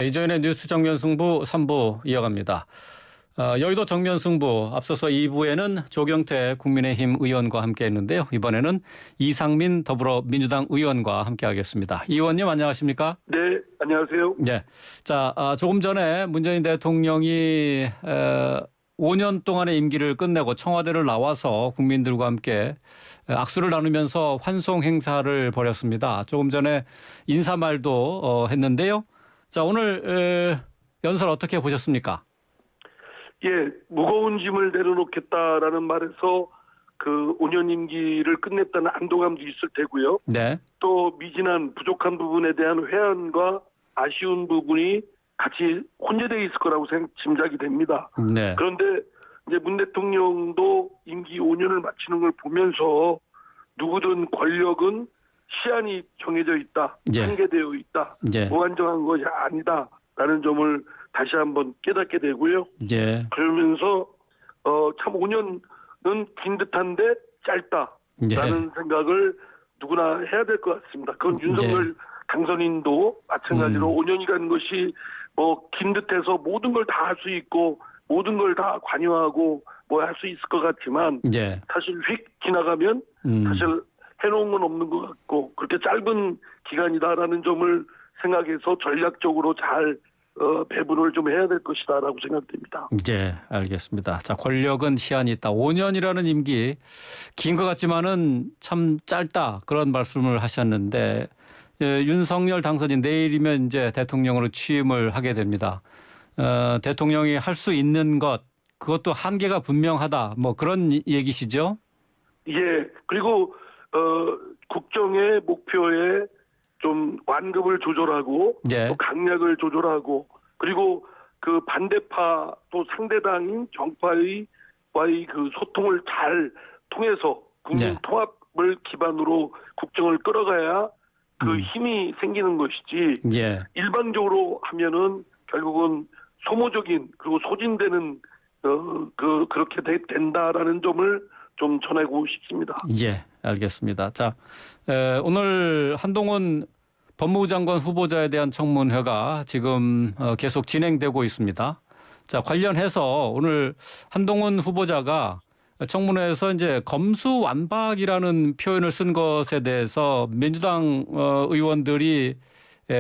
이전의 뉴스 정면 승부 3부 이어갑니다. 여의도 정면 승부 앞서서 2부에는 조경태 국민의힘 의원과 함께했는데요. 이번에는 이상민 더불어민주당 의원과 함께하겠습니다. 이 의원님 안녕하십니까? 네, 안녕하세요. 네. 자, 조금 전에 문재인 대통령이 5년 동안의 임기를 끝내고 청와대를 나와서 국민들과 함께 악수를 나누면서 환송 행사를 벌였습니다. 조금 전에 인사말도 했는데요. 자, 오늘 연설 어떻게 보셨습니까? 예, 무거운 짐을 내려놓겠다라는 말에서 그 5년 임기를 끝냈다는 안도감도 있을 테고요. 네. 또 미진한 부족한 부분에 대한 회한과 아쉬운 부분이 같이 혼재되어 있을 거라고 짐작이 됩니다. 네. 그런데 이제 문 대통령도 임기 5년을 마치는 걸 보면서 누구든 권력은 시한이 정해져 있다, 예. 한계되어 있다, 예. 무한정한 것이 아니다라는 점을 다시 한번 깨닫게 되고요. 예. 그러면서 참 5년은 긴 듯한데 짧다라는 예. 생각을 누구나 해야 될 것 같습니다. 그건 윤석열 당선인도 마찬가지로 5년이라는 것이 뭐 긴 듯해서 모든 걸 다 할 수 있고 모든 걸 다 관여하고 뭐 할 수 있을 것 같지만 예. 사실 휙 지나가면 사실 해놓은 건 없는 것 같고 그렇게 짧은 기간이다라는 점을 생각해서 전략적으로 잘 배분을 좀 해야 될 것이다라고 생각됩니다. 예, 알겠습니다. 자, 권력은 시한이 있다. 5년이라는 임기 긴 것 같지만은 참 짧다 그런 말씀을 하셨는데 윤석열 당선인 내일이면 이제 대통령으로 취임을 하게 됩니다. 대통령이 할 수 있는 것 그것도 한계가 분명하다. 뭐 그런 얘기시죠? 예. 그리고 국정의 목표에 좀 완급을 조절하고 예. 또 강약을 조절하고 그리고 그 반대파 또 상대당인 정파의 그 소통을 잘 통해서 국민 통합을 기반으로 국정을 끌어가야 그 힘이 생기는 것이지 예. 일방적으로 하면은 결국은 소모적인 그리고 소진되는 그렇게 된다라는 점을 좀 전하고 싶습니다. 예, 알겠습니다. 자, 오늘 한동훈 법무부 장관 후보자에 대한 청문회가 지금 계속 진행되고 있습니다. 자, 관련해서 오늘 한동훈 후보자가 청문회에서 이제 검수완박이라는 표현을 쓴 것에 대해서 민주당 의원들이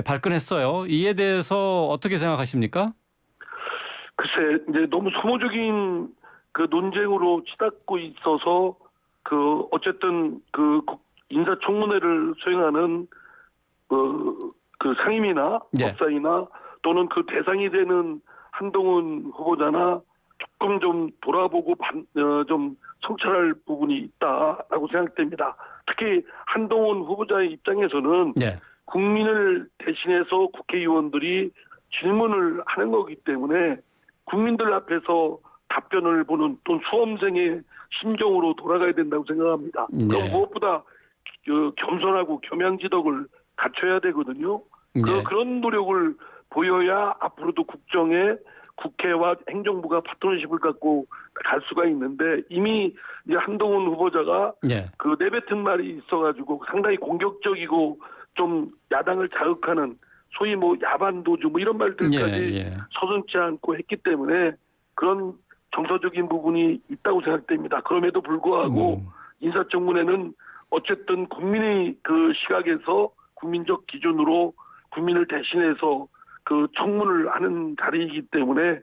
발끈했어요. 이에 대해서 어떻게 생각하십니까? 글쎄, 이제 너무 소모적인 그 논쟁으로 치닫고 있어서 그 어쨌든 그 인사청문회를 수행하는 그 상임이나 법사위나 또는 그 대상이 되는 한동훈 후보자나 조금 좀 돌아보고 좀 성찰할 부분이 있다라고 생각됩니다. 특히 한동훈 후보자의 입장에서는 국민을 대신해서 국회의원들이 질문을 하는 거기 때문에 국민들 앞에서 답변을 보는 또 수험생의 심정으로 돌아가야 된다고 생각합니다. 그럼 무엇보다 겸손하고 겸양지덕을 갖춰야 되거든요. 그런 노력을 보여야 앞으로도 국정에 국회와 행정부가 파트너십을 갖고 갈 수가 있는데 이미 이제 한동훈 후보자가 그 내뱉은 말이 있어가지고 상당히 공격적이고 좀 야당을 자극하는 소위 뭐 야반도주 뭐 이런 말들까지 서슴지 않고 했기 때문에 그런 정서적인 부분이 있다고 생각됩니다. 그럼에도 불구하고 인사청문회는 어쨌든 국민의 그 시각에서 국민적 기준으로 국민을 대신해서 그 청문을 하는 자리이기 때문에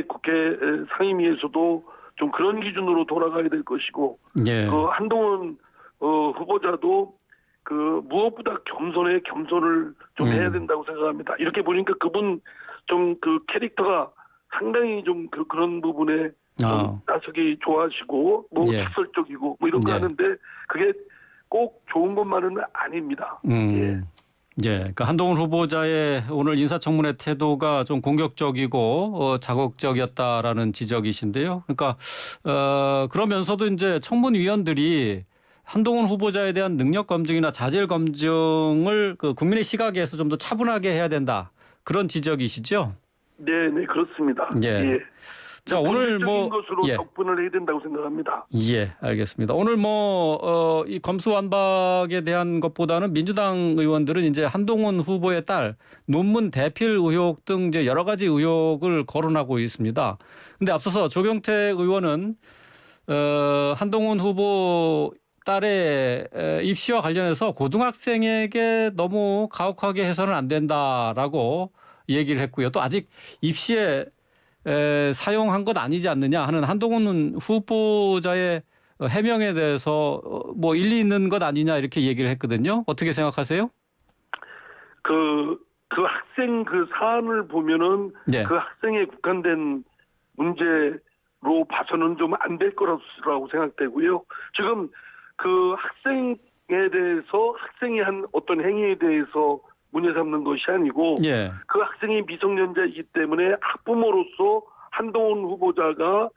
국회 상임위에서도 좀 그런 기준으로 돌아가야 될 것이고 그 한동훈 후보자도 그 무엇보다 겸손을 좀 해야 된다고 생각합니다. 이렇게 보니까 그분 좀 그 캐릭터가 상당히 좀 그런 부분에 좀 나서기 좋아하시고 뭐 직설적이고 뭐 이런 거 하는데 그게 꼭 좋은 것만은 아닙니다. 그러니까 한동훈 후보자의 오늘 인사청문회 태도가 좀 공격적이고 자극적이었다라는 지적이신데요. 그러니까 그러면서도 이제 청문위원들이 한동훈 후보자에 대한 능력 검증이나 자질 검증을 그 국민의 시각에서 좀 더 차분하게 해야 된다. 그런 지적이시죠? 네, 그렇습니다. 자, 오늘 본질적인 것으로 예. 접근을 해야 된다고 생각합니다. 예, 알겠습니다. 오늘 이 검수완박에 대한 것보다는 민주당 의원들은 이제 한동훈 후보의 딸 논문 대필 의혹 등 이제 여러 가지 의혹을 거론하고 있습니다. 근데 앞서서 조경태 의원은 한동훈 후보 딸의 입시와 관련해서 고등학생에게 너무 가혹하게 해서는 안 된다라고 얘기를 했고요. 또 아직 입시에 사용한 것 아니지 않느냐 하는 한동훈 후보자의 해명에 대해서 뭐 일리 있는 것 아니냐 이렇게 얘기를 했거든요. 어떻게 생각하세요? 그 학생 그 사안을 보면은 네. 그 학생에 국한된 문제로 봐서는 좀 안 될 거라고 생각되고요. 지금 그 학생에 대해서 학생이 한 어떤 행위에 대해서 문제 삼는 것이 아니고 예. 그 학생이 미성년자이기 때문에 학부모로서 한동훈 후보자가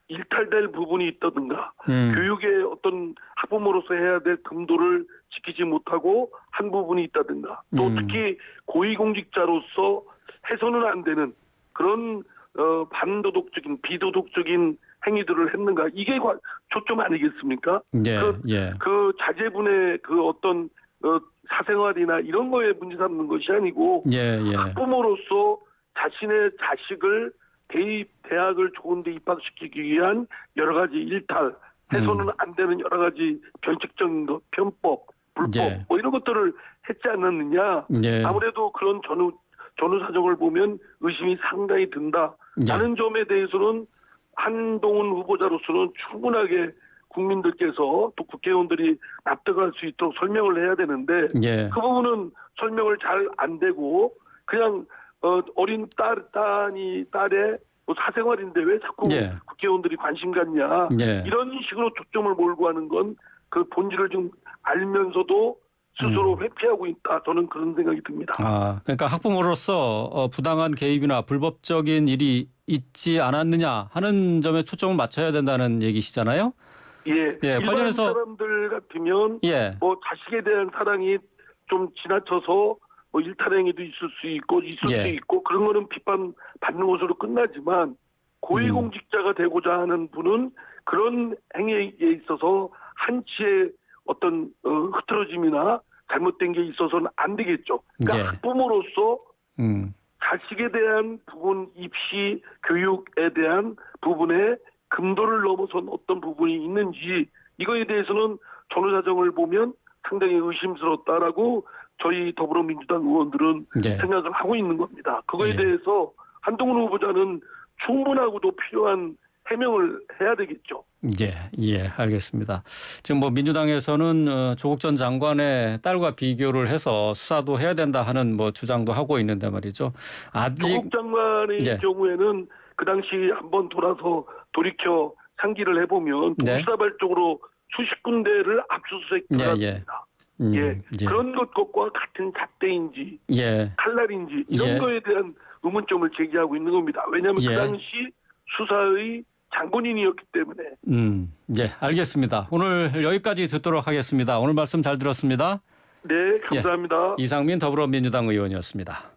일탈될 부분이 있다든가 교육의 어떤 학부모로서 해야 될 금도를 지키지 못하고 한 부분이 있다든가 또 특히 고위공직자로서 해서는 안 되는 그런 반도덕적인 비도덕적인 행위들을 했는가 이게 초점 아니겠습니까? 예. 예. 그 자제분의 그 어떤 사생활이나 이런 거에 문제 삼는 것이 아니고 예. 예. 학부모로서 자신의 자식을 대학을 좋은 데 입학시키기 위한 여러 가지 일탈, 해서는 안 되는 여러 가지 변칙적인 것, 편법, 불법 예. 뭐 이런 것들을 했지 않았느냐. 예. 아무래도 그런 전후 사정을 보면 의심이 상당히 든다라는 점에 대해서는 한동훈 후보자로서는 충분하게 국민들께서 또 국회의원들이 납득할 수 있도록 설명을 해야 되는데 예. 그 부분은 설명을 잘 안 되고 그냥 어린 딸의 뭐 사생활인데 왜 자꾸 예. 국회의원들이 관심 갖냐 예. 이런 식으로 초점을 몰고 하는 건 그 본질을 좀 알면서도 스스로 회피하고 있다. 저는 그런 생각이 듭니다. 아, 그러니까 학부모로서 부당한 개입이나 불법적인 일이 있지 않았느냐 하는 점에 초점을 맞춰야 된다는 얘기시잖아요. 예, 예, 일반 관련해서 사람들 같으면 예. 뭐 자식에 대한 사랑이 좀 지나쳐서 뭐 일탈행위도 있을 수 있고 예. 수 있고 그런 거는 비판받는 것으로 끝나지만 고위공직자가 되고자 하는 분은 그런 행위에 있어서 한치의 어떤 흐트러짐이나 잘못된 게 있어서는 안 되겠죠. 그러니까 예. 학부모로서 자식에 대한 부분 입시 교육에 대한 부분에 금도를 넘어선 어떤 부분이 있는지 이거에 대해서는 전후사정을 보면 상당히 의심스럽다라고 저희 더불어민주당 의원들은 예. 생각을 하고 있는 겁니다. 그거에 예. 대해서 한동훈 후보자는 충분하고도 필요한 해명을 해야 되겠죠. 예, 예, 알겠습니다. 지금 뭐 민주당에서는 조국 전 장관의 딸과 비교를 해서 수사도 해야 된다 하는 뭐 주장도 하고 있는데 말이죠. 아직 조국 장관의 예. 경우에는 그 당시 한번 돌이켜 상기를 해보면 네. 동시다발적으로 수십 군데를 압수수색 들어갔습니다. 예. 그런 것과 같은 잣대인지 예. 칼날인지 이런 예. 거에 대한 의문점을 제기하고 있는 겁니다. 왜냐하면 예. 그 당시 수사의 장본인이었기 때문에. 예, 알겠습니다. 오늘 여기까지 듣도록 하겠습니다. 오늘 말씀 잘 들었습니다. 네, 감사합니다. 이상민 더불어민주당 의원이었습니다.